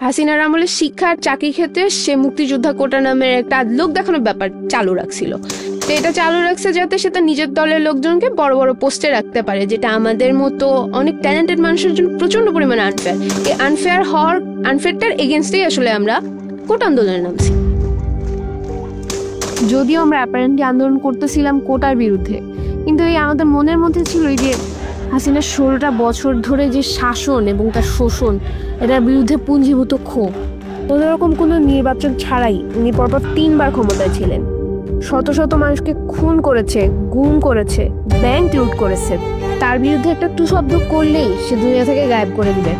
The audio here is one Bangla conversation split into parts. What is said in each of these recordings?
হাসিনার আমলে শিক্ষা আর চাকরি ক্ষেত্রে সে মুক্তিযোদ্ধা কোটা নামের একটা লোক দেখানোর ব্যাপার চালু রাখছিল। তো এটা চালু রাখছে যাতে সে তার নিজের দলের লোকজনকে বড় বড় পোস্টে রাখতে পারে, যেটা আমাদের মতো অনেক ট্যালেন্টেড মানুষের জন্য প্রচন্ড পরিমাণে আনফেয়ার। এই আনফেয়ারটার এগেনস্টেই আসলে আমরা কোটা আন্দোলনে নামছি। যদিও আমরা অ্যাপারেন্টলি আন্দোলন করতেছিলাম কোটার বিরুদ্ধে, কিন্তু এই আমাদের মনের মধ্যে ছিল এই যে হাসিনার 16টা বছর ধরে যে শাসন এবং তার শোষণ, এটার বিরুদ্ধে পুঞ্জীভূত ক্ষোভ। কোনোরকম কোনো নির্বাচন ছাড়াই উনি পরপর 3 বার ক্ষমতায় ছিলেন। শত শত মানুষকে খুন করেছে, গুম করেছে, ব্যাংক লুট করেছে। তার বিরুদ্ধে একটা টু শব্দ করলেই সে দুনিয়া থেকে গায়েব করে দিবে।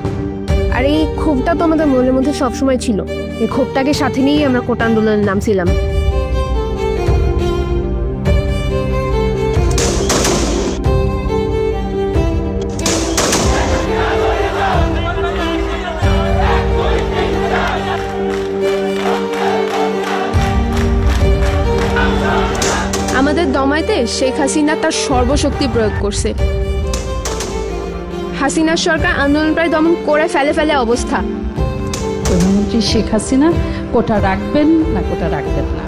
আর এই ক্ষোভটা তো আমাদের মনের মধ্যে সবসময় ছিল। এই ক্ষোভটাকে সাথে নিয়েই আমরা কোটা আন্দোলনের নামছিলাম। আমাদের দমাইতে শেখ হাসিনা তার সর্বশক্তি প্রয়োগ করছে। হাসিনার সরকার আন্দোলন প্রায় দমন করে ফেলে অবস্থা। প্রধানমন্ত্রী শেখ হাসিনা কোটা রাখবেন না কোটা রাখবেন না।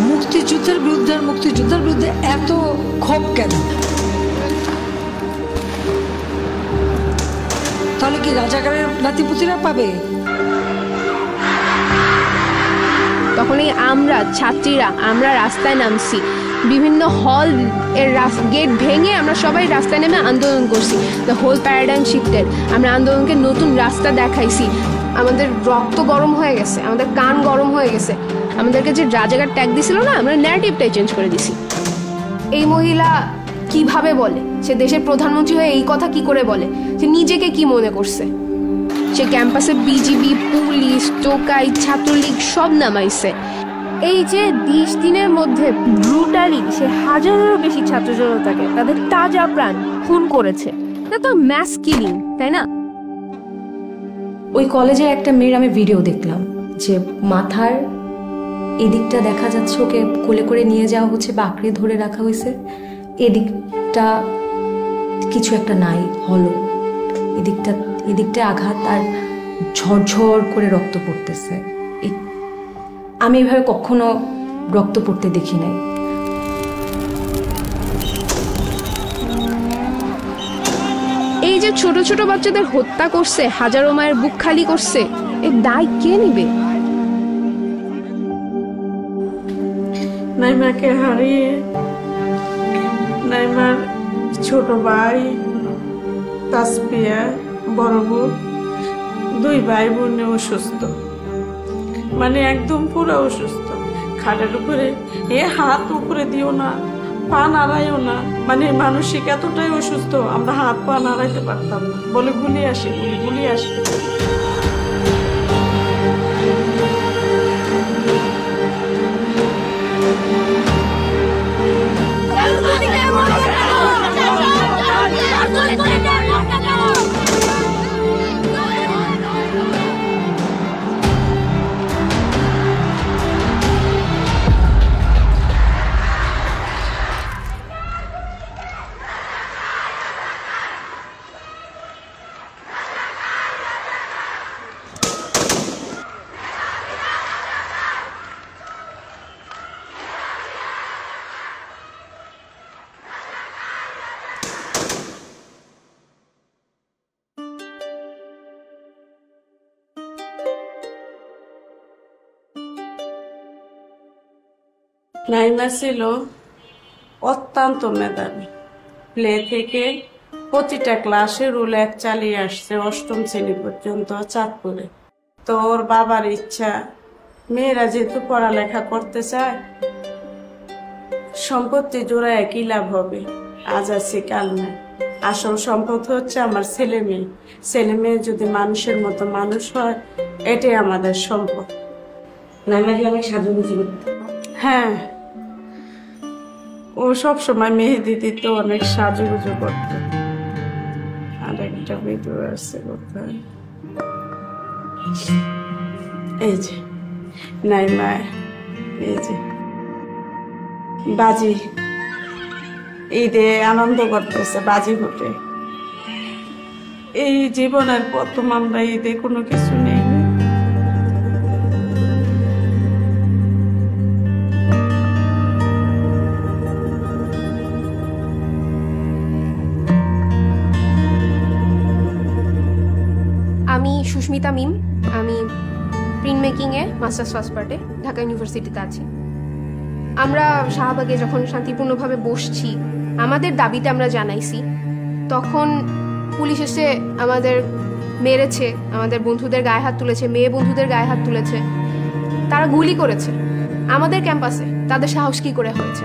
মুক্তিযুদ্ধের বিরুদ্ধে এত ক্ষোভ কেন? তাহলে কি রাজাকারের নাতিপুতিরা পাবে? তখনই আমরা ছাত্রীরা আমরা রাস্তায় নামছি, বিভিন্ন হল এর গেট ভেঙে আমরা সবাই রাস্তায় নেমে আন্দোলন করছি। The whole paradigm shifted. আমরা আন্দোলনকে নতুন রাস্তা দেখাইছি। আমাদের রক্ত গরম হয়ে গেছে, আমাদের কান গরম হয়ে গেছে। আমাদেরকে যে রাজাকার ট্যাগ দিছিল না, আমরা ন্যারেটিভটাই চেঞ্জ করে দিছি। এই মহিলা কিভাবে বলে, সে দেশের প্রধানমন্ত্রী হয়ে এই কথা কি করে বলে? সে নিজেকে কি মনে করছে? সে ক্যাম্পাসে বিজিবি, পুলিশ, টোকাই, ছাত্রলীগ সব নামাইছে। এই যে 20 দিনের মধ্যে ব্রুটালি সে হাজারেরও বেশি ছাত্র জনতাকে তাদের তাজা প্রাণ খুন করেছে। এটা তো ম্যাস কিলিং, তাই না? ওই কলেজের একটা মেয়ের আমি ভিডিও দেখলাম যে মাথার এদিকটা দেখা যাচ্ছে ওকে কোলে করে নিয়ে যাওয়া হচ্ছে বা আঁকড়ে ধরে রাখা হয়েছে, এদিকটা কিছু একটা নাই, হলো, এদিকটা আঘাত আর ঝরঝর করে রক্ত পড়তেছে। আমি এভাবে কখনো রক্ত পড়তে দেখি নাই। এই যে ছোট ছোট বাচ্চাদের হত্যা করছে, হাজারো মায়ের বুক খালি করছে, এর দায় কে নিবে? নাইমাকে হারিয়ে নাইমার ছোট ভাই তাসপিয়া, বড় বোন, 2 ভাই বোন অসুস্থ, মানে একদম পুরো অসুস্থ। খাটের উপরে হাত উপরে দিও না, পা নাড়াইও না, মানে মানসিক এতটাই অসুস্থ, আমরা হাত পা নাড়াইতে পারতাম না, বলে গুলি আসে। নাইমা ছিল অত্যন্ত মেধাবী। প্লে থেকে প্রতিটা ক্লাসে রুল 1 চালিয়ে আসছে, 8ম শ্রেণী পর্যন্ত চাঁদপুরে। তো ওর বাবার ইচ্ছা, মেয়েরা যেহেতু পড়ালেখা করতে চায়, সম্পত্তি জোড়ায় কি লাভ হবে, আজ আছে কাল নাই, আসল সম্পদ হচ্ছে আমার ছেলে মেয়ে যদি মানুষের মতো মানুষ হয়, এটাই আমাদের সম্পদ। নাইমাকে অনেক সাজুগুজু করতে। হ্যাঁ, ও সবসময় মেহেদি দিতে অনেক সাজুগুজু করত। আর একটা ভিডিও আছে কোথায়, এই যে নাইমা, এই যে বাজি ঈদে আনন্দ করতেছে, বাজি ফুটে। এই জীবনের প্রথম আমরা ঈদে কোনো কিছু নেই। আমি সুস্মিতা মিম, আমি প্রিন্ট মেকিংয়ে মাস্টার্স ফার্স্ট পার্টে ঢাকা ইউনিভার্সিটিতে আছি। আমরা শাহবাগে যখন শান্তিপূর্ণভাবে বসছি, আমাদের দাবিটা আমরা জানাইছি, তখন পুলিশ এসে আমাদের মেরেছে, আমাদের বন্ধুদের গায়ে হাত তুলেছে, মেয়ে বন্ধুদের গায়ে হাত তুলেছে, তারা গুলি করেছে আমাদের ক্যাম্পাসে। তাদের সাহস কি করে হয়েছে?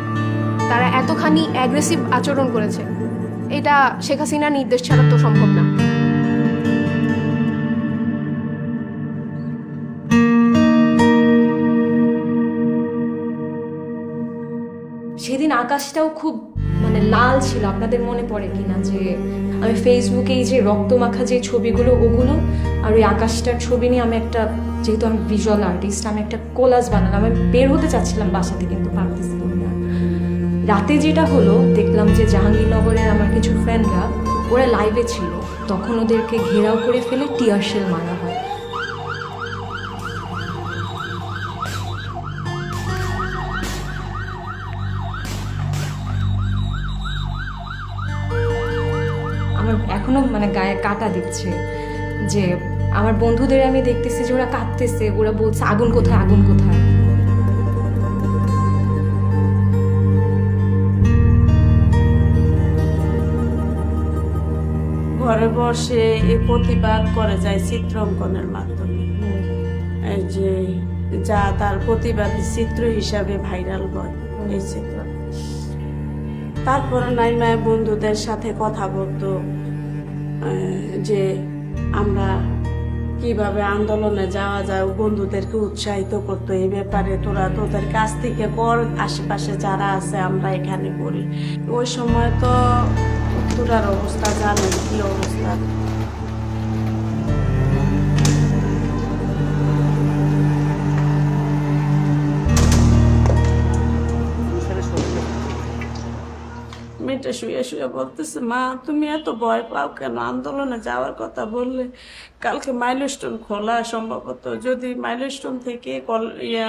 তারা এতখানি অ্যাগ্রেসিভ আচরণ করেছে, এটা শেখ হাসিনার নির্দেশ ছাড়া তো সম্ভব না। সেদিন আকাশটাও খুব মানে লাল ছিল। আপনাদের মনে পড়ে কিনা যে আমি ফেসবুকে এই যে রক্তমাখা যে ছবিগুলো, ওগুলো আর ওই আকাশটার ছবি নিয়ে আমি একটা, যেহেতু আমি ভিজুয়াল আর্টিস্ট, আমি একটা কোলাজ বানালাম। আমি বের হতে চাচ্ছিলাম বাসাতে, কিন্তু পারতেছিলাম না। রাতে যেটা হলো, দেখলাম যে জাহাঙ্গীরনগরের আমার কিছু ফ্রেন্ডরা ওরা লাইভে ছিল, তখন ওদেরকে ঘেরাও করে ফেলে টিয়ার শেল মারা হয়। আমার এখনো মানে গায়ে কাটা দিচ্ছে যে আমার বন্ধুদের আমি দেখতেছি যে ওরা কাঁদতেছে, ওরা বলছে আগুন কোথায়, আগুন কোথায়। ঘরে বসে এই প্রতিবাদ করে যায় চিত্রাঙ্কনের মাধ্যমে, এই যে যা তার প্রতিবাদী চিত্র হিসাবে ভাইরাল হয় এই চিত্র। তারপরে নাইমায় বন্ধুদের সাথে কথা বলতো যে আমরা কিভাবে আন্দোলনে যাওয়া যায়, বন্ধুদেরকে উৎসাহিত করতো এই ব্যাপারে, তোরা তোদের কাছ থেকে কর, আশেপাশে যারা আছে আমরা এখানে করি। ওই সময় তো উত্তরার অবস্থা জানেন কি অবস্থা। মেয়েটা শুয়ে শুয়ে বলতেছে, মা তুমি এত ভয় পাও কেন? আন্দোলনে যাওয়ার কথা বললে কালকে মাইলস্টোন খোলা, সম্ভবত যদি মাইলস্টোন থেকে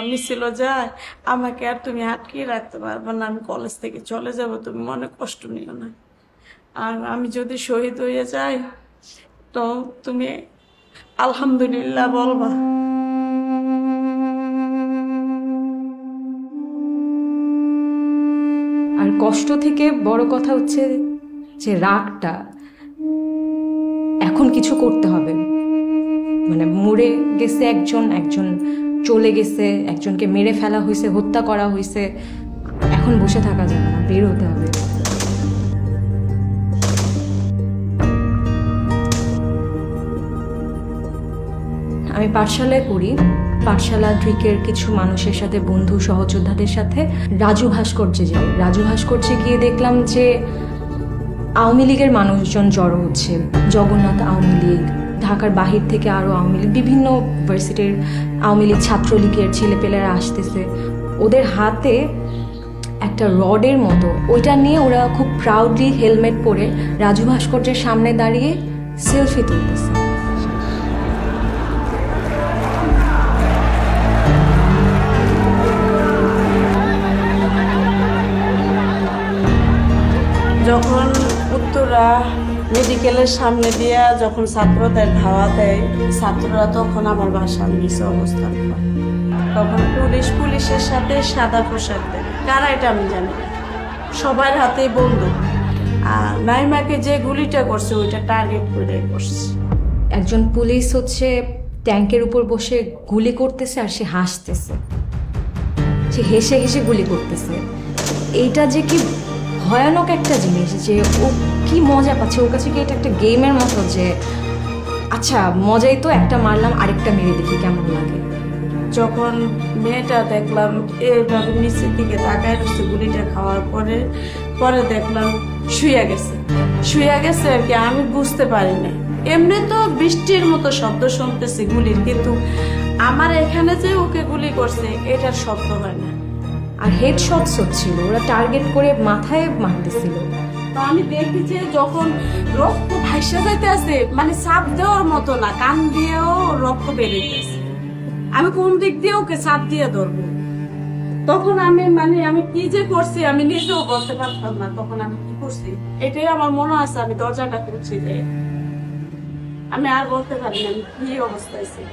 মিছিল যায় আমাকে আর তুমি আটকে রাখতে পারবে না, আমি কলেজ থেকে চলে যাব, তুমি মনে কষ্ট নিও না। আর আমি যদি শহীদ হয়ে যাই তো তুমি আলহামদুলিল্লাহ বলবা। আর কষ্ট থেকে বড় কথা হচ্ছে যে রাগটা, এখন কিছু করতে হবে। মানে মরে গেছে একজন, একজন চলে গেছে, একজনকে মেরে ফেলা হয়েছে, হত্যা করা হয়েছে, এখন বসে থাকা যাবে না, বের হতে হবে। আমি পাঠশালায় পড়ি। পাঠশালা ট্রিকের কিছু মানুষের সাথে, বন্ধু সহযোদ্ধাদের সাথে রাজু ভাস্কর্যে যাই। রাজু ভাস্কর্যে গিয়ে দেখলাম যে আওয়ামী লীগের মানুষজন জড়ো হচ্ছে, জগন্নাথ আওয়ামী লীগ, ঢাকার বাহির থেকে আরও আওয়ামী লীগ, বিভিন্ন ইউনিভার্সিটির আওয়ামী লীগ, ছাত্রলীগের ছেলেপেলেরা আসতেছে। ওদের হাতে একটা রডের মতো, ওইটা নিয়ে ওরা খুব প্রাউডলি হেলমেট পরে রাজু ভাস্কর্যের সামনে দাঁড়িয়ে সেলফি তুলতেছে। যখন উত্তরা মেডিকেলের সামনে দিয়া যখন ছাত্রদের ধাওয়া দেয়, ছাত্ররা তখন আমার বাসার নিচে অবস্থান করে। তখন পুলিশের সাথে সাদা পোশাক দেয়, কারা এটা আমি জানি, সবার হাতেই বন্দুক। আর নাইমাকে যে গুলিটা করছে ওইটা টার্গেট করে করছে। একজন পুলিশ হচ্ছে ট্যাঙ্কের উপর বসে গুলি করতেছে আর সে হাসতেছে, সে হেসে হেসে গুলি করতেছে। এইটা যে কি ভয়ানক একটা জিনিস, যে ও কি মজা পাচ্ছে, ওর কাছে কি এটা একটা গেমের মতো, যে আচ্ছা মজাই তো, একটা মারলাম আরেকটা মেরে দেখি কেমন লাগে। যখন মেয়েটা দেখলাম এইভাবে নিচের দিকে তাকায় রয়েছে গুলিটা খাওয়ার পরে দেখলাম শুয়ে গেছে আর কি, আমি বুঝতে পারিনি। এমনি তো বৃষ্টির মতো শব্দ শুনতেছি গুলির, কিন্তু আমার এখানে যে ওকে গুলি করছে এটার শব্দ হয় না। আর হেডশটস হচ্ছিল, ওরা টার্গেট করে মাথায় মারতেছিল। তো আমি দেখি যে যখন রক্ত ভাইসা যাইতে আছে, মানে চাপ দেওয়ার মতো না, কান দিয়েও রক্ত বেরোইতেছে, আমি কোন দিক দিয়ে ওকে চাপ দিয়ে ধরবো। তখন আমি আমি কি যে করছি আমি নিজেও বলতে পারতাম না তখন আমি কি করছি। এটাই আমার মনে আছে, আমি দরজাটা করছি যে আমি আর বলতে পারি না আমি কি অবস্থায় ছিল।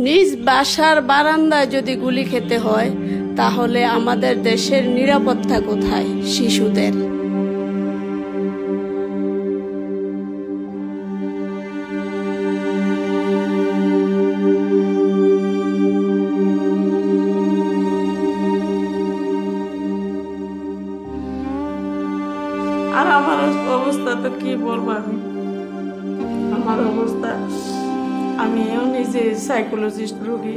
নিজ বাসার বারান্দায় যদি গুলি খেতে হয় তাহলে আমাদের দেশের নিরাপত্তা কোথায় শিশুদের? আর আমার অবস্থা তো কি বলবো আমি, আমার অবস্থা আমিও নিজে সাইকোলজিস্ট রোগী,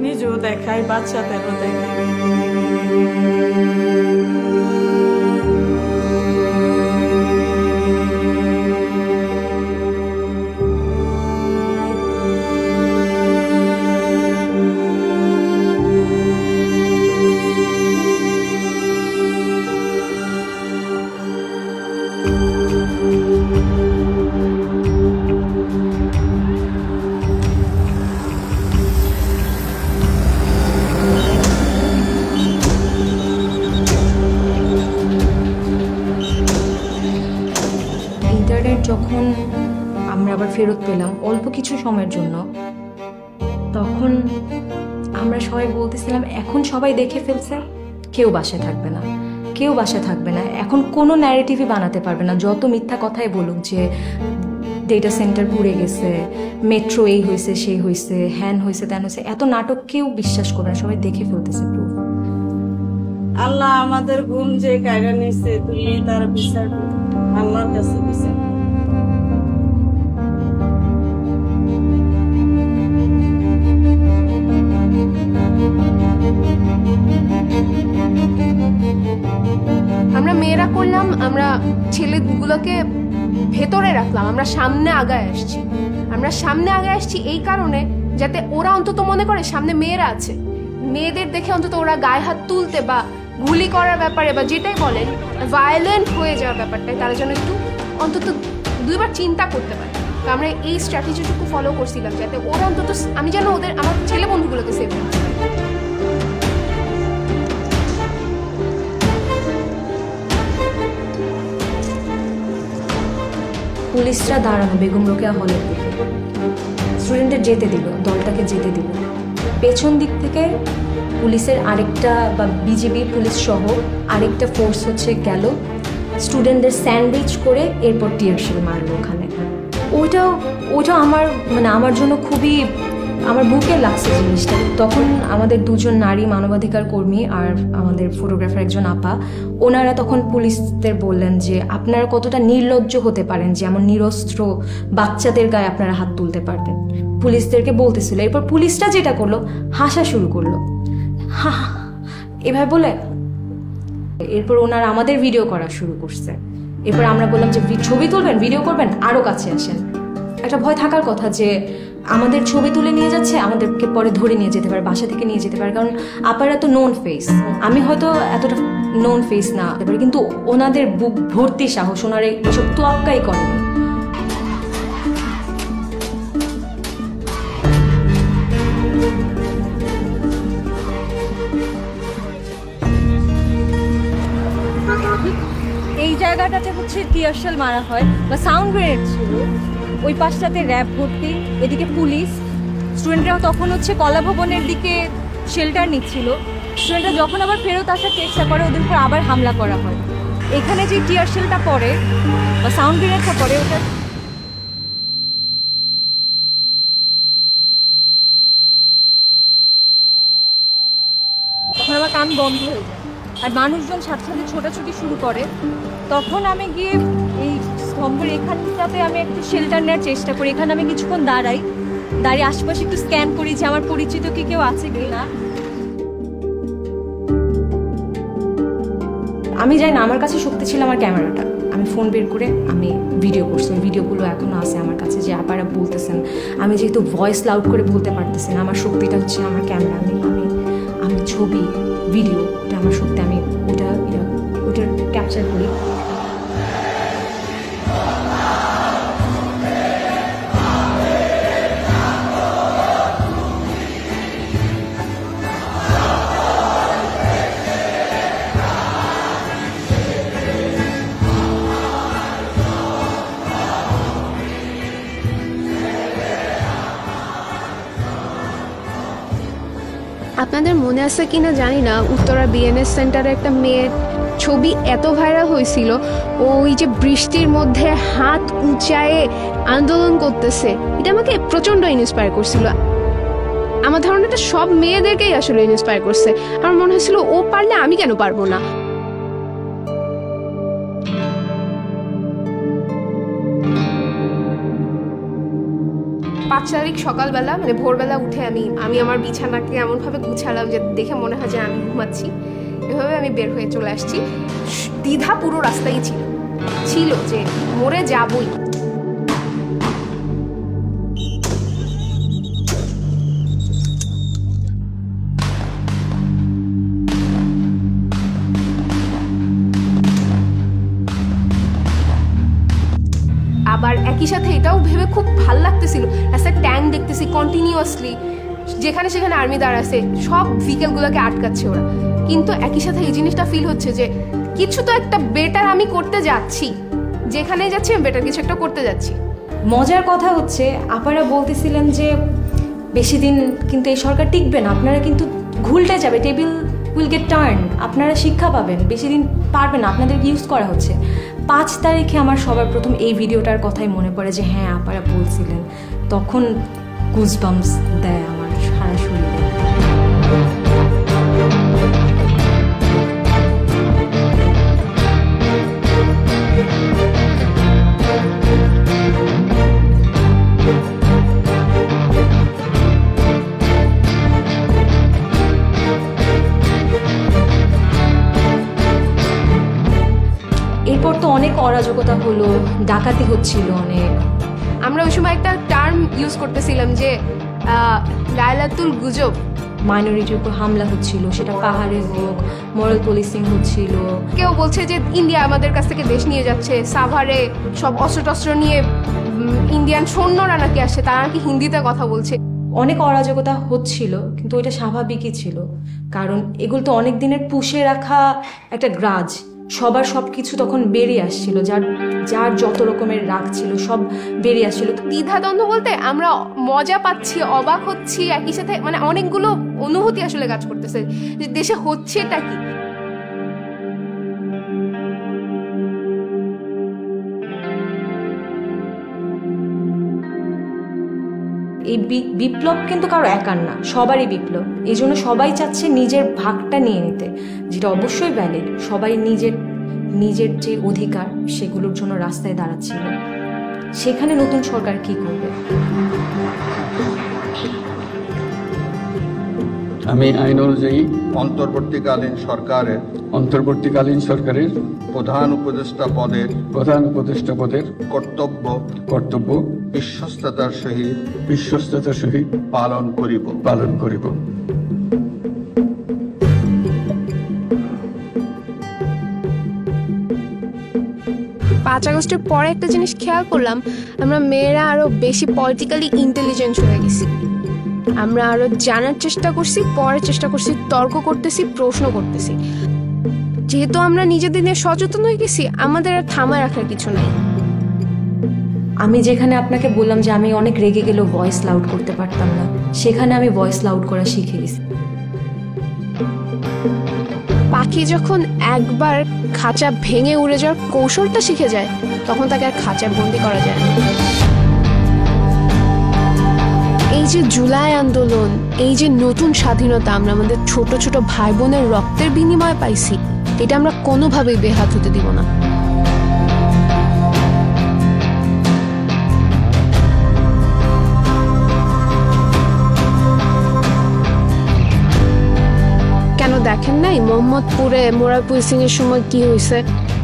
নিজেও দেখাই, বাচ্চাদেরও দেখাই। যখন আমরা আবার ফেরত পেলাম অল্প কিছু সময়ের জন্য, তখন আমরা সবাই বলতেছিলাম এখন সবাই দেখে ফেলছে, কেউ বাসায় থাকবে না, কেউ বাসায় থাকবে না, এখন কোনো ন্যারেটিভই বানাতে পারবে না। যত মিথ্যা কথাই বলুক যে ডেটা সেন্টার পুড়ে গেছে, মেট্রো এই হয়েছে সেই হয়েছে, হ্যান হয়েছে ত্যান হয়েছে, এত নাটক কেউ বিশ্বাস করবে না, সবাই দেখে ফেলতেছে প্রুফ। আল্লাহ আমাদের ঘুম যে কায়রা নিছে, তুমি তার বিচার আল্লাহর কাছে বিচার। আমরা মেয়েরা করলাম, আমরা ছেলেগুলোকে ভেতরে রাখলাম, আমরা সামনে আগায় আসছি। আমরা সামনে আগায় আসছি এই কারণে যাতে ওরা অন্তত মনে করে সামনে মেয়েরা আছে, মেয়েদের দেখে অন্তত ওরা গায়ে হাত তুলতে বা গুলি করার ব্যাপারে বা যেটাই বলেন ভায়োলেন্ট হয়ে যাওয়ার ব্যাপারটাই তারা যেন একটু অন্তত দুইবার চিন্তা করতে পারে। তো আমরা এই স্ট্র্যাটেজিটুকু ফলো করছিলাম যাতে ওরা অন্তত, আমি যেন ওদের আমার ছেলে বন্ধুগুলোকে সেভ করতে পারি। পুলিশরা দাঁড়ানো বেগম রোকেয়া হলের দিকে, স্টুডেন্টদের যেতে দিল, দলটাকে যেতে দিল। পেছন দিক থেকে পুলিশের আরেকটা বা বিজিবির পুলিশ সহ আরেকটা ফোর্স হচ্ছে গেল, স্টুডেন্টদের স্যান্ডউইচ করে এরপর টিয়ার শেল মারলো ওখানে। ওইটা আমার জন্য খুবই আমার বুকে লাগছে জিনিসটা। তখন আমাদের দুজন নারী মানবাধিকার কর্মী আর আমাদের ফটোগ্রাফার একজন আপা, ওনারা তখন পুলিশদের বললেন যে আপনারা কতটা নির্লজ্জ হতে পারেন যে এমন নিরস্ত্র বাচ্চাদের গায়ে আপনারা হাত তুলতে পারবেন, পুলিশদেরকে বলতেছিল। এরপর পুলিশটা যেটা করলো, হাসা শুরু করলো, এভাবে বলে। এরপর ওনারা আমাদের ভিডিও করা শুরু করছে। এরপর আমরা বললাম যে ছবি তুলবেন, ভিডিও করবেন, আরো কাছে আসেন। একটা ভয় থাকার কথা যে আমাদের ছবি তুলে নিয়ে যাচ্ছে, আমাদেরকে পরে ধরে নিয়ে যেতে পারে, বাসা থেকে নিয়ে যেতে পারে, কারণ আপারা তো নোন ফেস, আমি হয়তো এতটা নোন ফেস না হতে পারি, কিন্তু ওনাদের বুক ভর্তি সাহস, ওনারা এসব তোয়াক্কাই করেনি। এই জায়গাটাতে হচ্ছে টিয়ার শেল মারা হয় বা সাউন্ড গ্রেনেড ছিল, ওই পাশটাতে র্যাব ভর্তি, এদিকে পুলিশ। স্টুডেন্টরা তখন হচ্ছে কলাভবনের দিকে শেল্টার নিচ্ছিল। স্টুডেন্টরা যখন আবার ফেরত আসার চেষ্টা করে, ওদের উপর আবার হামলা করা হয়। এখানে যে টিয়ার শেলটা পড়ে বা সাউন্ড গ্রেনেডটা পড়ে, ওটা তখন আমার কান বন্ধ হয়ে যায় আর মানুষজন সাথে সাথে ছোটাছুটি শুরু করে। তখন আমি গিয়ে এই স্তম্ভের এখানটাতে আমি একটু শেল্টার নেওয়ার চেষ্টা করি, এখানে আমি কিছুক্ষণ দাঁড়াই। দাঁড়িয়ে আশেপাশে একটু স্ক্যান করি যে আমার পরিচিত কি কেউ আছে কিনা। আমি জানি না, আমার কাছে শক্তি ছিল আমার ক্যামেরাটা। আমি ফোন বের করে আমি ভিডিও করছি, ভিডিওগুলো এখনও আছে আমার কাছে, যে আপারা বলতেছেন। আমি যেহেতু ভয়েস লাউড করে বলতে পারতেছি না, আমার শক্তিটা হচ্ছে আমার ক্যামেরা। আমি ছবি ভিডিও, ওটা আমার শক্তি। আমি ওটা ক্যাপচার করি। আপনাদের মনে আছে কিনা জানি না, উত্তরা বিএনএস সেন্টারে একটা মেয়ের ছবি এত ভাইরাল হয়েছিল, ওই যে বৃষ্টির মধ্যে হাত উঁচায়ে আন্দোলন করতেছে। এটা আমাকে প্রচন্ড ইন্সপায়ার করছিল। আমার ধারণাটা সব মেয়েদেরকেই আসলে ইন্সপায়ার করছে। আমার মনে হয়েছিল ও পারলে আমি কেন পারবো না। 5 তারিখ সকালবেলা মানে ভোরবেলা উঠে আমি আমার বিছানাকে এমনভাবে গুছালাম যে দেখে মনে হয় যে আমি ঘুমাচ্ছি। এভাবে আমি বের হয়ে চলে আসছি। দ্বিধা পুরো রাস্তায় ছিল যে মরে যাবই। আবার একই সাথে এটাও ভেবে খুব ভাল লাগতেছিল, একটা ট্যাঙ্ক দেখতেছি কন্টিনিউয়াসলি, যেখানে সেখানে আর্মি দাঁড়াচ্ছে, সব ভেহিকেলগুলোকে আটকাচ্ছে ওরা। কিন্তু একই সাথে এই জিনিসটা ফিল হচ্ছে যে কিছু তো একটা বেটার আমি করতে যাচ্ছি, যেখানেই যাচ্ছি আমি বেটার কিছু একটা করতে যাচ্ছি। মজার কথা হচ্ছে আপনারা বলতেছিলেন যে বেশি দিন কিন্তু এই সরকার টিকবে না, আপনারা কিন্তু ঘুলটে যাবে, টেবিল উইল গেট টার্ন, আপনারা শিক্ষা পাবেন, বেশি দিন পারবেন না, আপনাদের ইউজ করা হচ্ছে। 5 তারিখে আমার সবার প্রথম এই ভিডিওটার কথাই মনে পড়ে যে হ্যাঁ আপনারা বলছিলেন, তখন গুজবাম্পস দেয় আমার সারা শরীরে। এরপর তো অনেক অরাজকতা হলো, ডাকাতি হচ্ছিল অনেক। আমরা ওই সময় একটা টার্ম ইউজ করতেছিলাম যে লাইলাতুল গুজব, মাইনরিটির উপর হামলা হচ্ছিল, সেটা পাহাড়ে হোক, মরাল পুলিশিং হচ্ছিল। কেউ বলছে যে ইন্ডিয়া আমাদের কাছ থেকে দেশ নিয়ে যাচ্ছে, সাভারে সব অস্ত্র নিয়ে ইন্ডিয়ান সৈন্যরা নাকি আসছে, তারা নাকি হিন্দিতে কথা বলছে। অনেক অরাজকতা হচ্ছিল, কিন্তু ওইটা স্বাভাবিকই ছিল, কারণ এগুলো তো অনেক দিনের পুষে রাখা একটা গ্রাজ, সবার সব কিছু তখন বেরিয়ে আসছিল, যার যত রকমের রাগ ছিল সব বেরিয়ে আসছিল। দ্বিধাদ্বন্দ্ব বলতে আমরা মজা পাচ্ছি, অবাক হচ্ছি, একই সাথে মানে অনেকগুলো অনুভূতি আসলে কাজ করতেছে যে দেশে হচ্ছে এটা কি। এই বিপ্লব কিন্তু কারো একার না, সবারই বিপ্লব। এই জন্য সবাই চাচ্ছে নিজের ভাগটা নিয়ে নিতে, যেটা অবশ্যই ভ্যালিড। সবাই নিজের যে অধিকার সেগুলোর জন্য রাস্তায় দাঁড়াচ্ছিল। সেখানে নতুন সরকার কি করবে? আমি আইন অনুযায়ী অন্তর্বর্তীকালীন সরকারের প্রধান উপদেষ্টা পদের কর্তব্য বিশ্বস্ততার সহিত পালন করিব। 5 আগস্টের পরে একটা জিনিস খেয়াল করলাম, আমরা মেয়েরা আরো বেশি পলিটিক্যালি ইন্টেলিজেন্ট হয়ে গেছি। আমরা আরো জানার চেষ্টা করছি, পড়ার চেষ্টা করছি, তর্ক করতেছি, প্রশ্ন করতেছি। যেহেতু আমরা নিজেদের নিয়ে সচেতন হয়ে গেছি, আমাদের আর থামায় রাখার কিছু নাই। আমি যেখানে আপনাকে বললাম যে আমি অনেক রেগে গেলেও ভয়েস লাউড করতে পারতাম না, সেখানে আমি ভয়েস লাউড করা শিখে গেছি। পাখি যখন একবার খাঁচা ভেঙে উড়ে যাওয়ার কৌশলটা শিখে যায়, তখন তাকে আর খাঁচায় বন্দি করা যায় না। এই যে জুলাই আন্দোলন, এই যে নতুন স্বাধীনতা আমরা আমাদের ছোট ছোট ভাই বোনের রক্তের বিনিময়ে পাইছি, এটা আমরা কোনোভাবেই বেহাত হতে দিব না। দেখেন নাই মোহাম্মদপুরে মোরারপুর সিং এর সময় কি হয়েছে?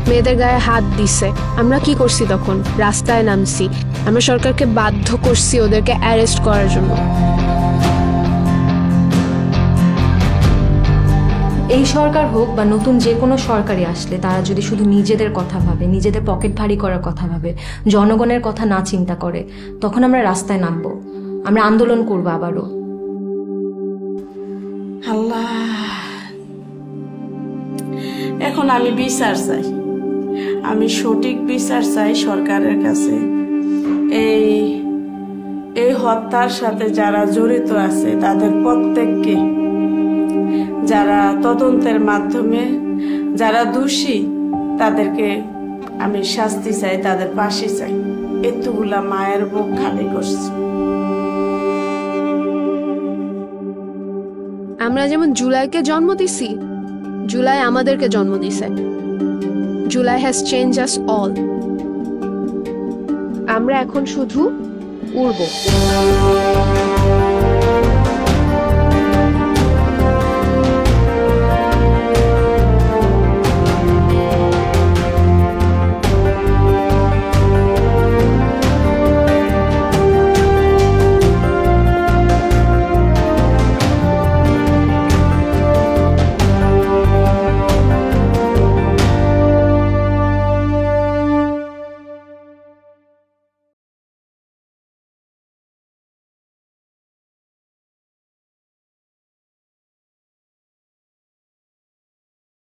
মেয়েদের গায়ে হাত দিছে। আমরা কি করছি তখন? রাস্তায় নামছি। আমরা সরকারকে বাধ্য করছি ওদেরকে অ্যারেস্ট করার জন্য। এই সরকার হোক বা নতুন যে কোনো সরকারই আসলে তারা যদি শুধু নিজেদের কথা ভাবে, নিজেদের পকেট ভারী করার কথা ভাবে, জনগণের কথা না চিন্তা করে, তখন আমরা রাস্তায় নামবো, আমরা আন্দোলন করবো আবারও। আল্লাহ, এখন আমি বিচার চাই, আমি সঠিক বিচার চাই সরকারের কাছে। এই হত্যার সাথে যারা জড়িত আছে তাদের প্রত্যেককে, যারা তদন্তের মাধ্যমে যারা দোষী তাদেরকে আমি শাস্তি চাই, তাদের ফাঁসি চাই। এতগুলা মায়ের বুক খালি করছে। আমরা যেমন জুলাইকে জন্ম দিছি, জুলাই আমাদেরকে জন্ম দিছে। July has change us all. আমরা এখন শুধু উড়বো।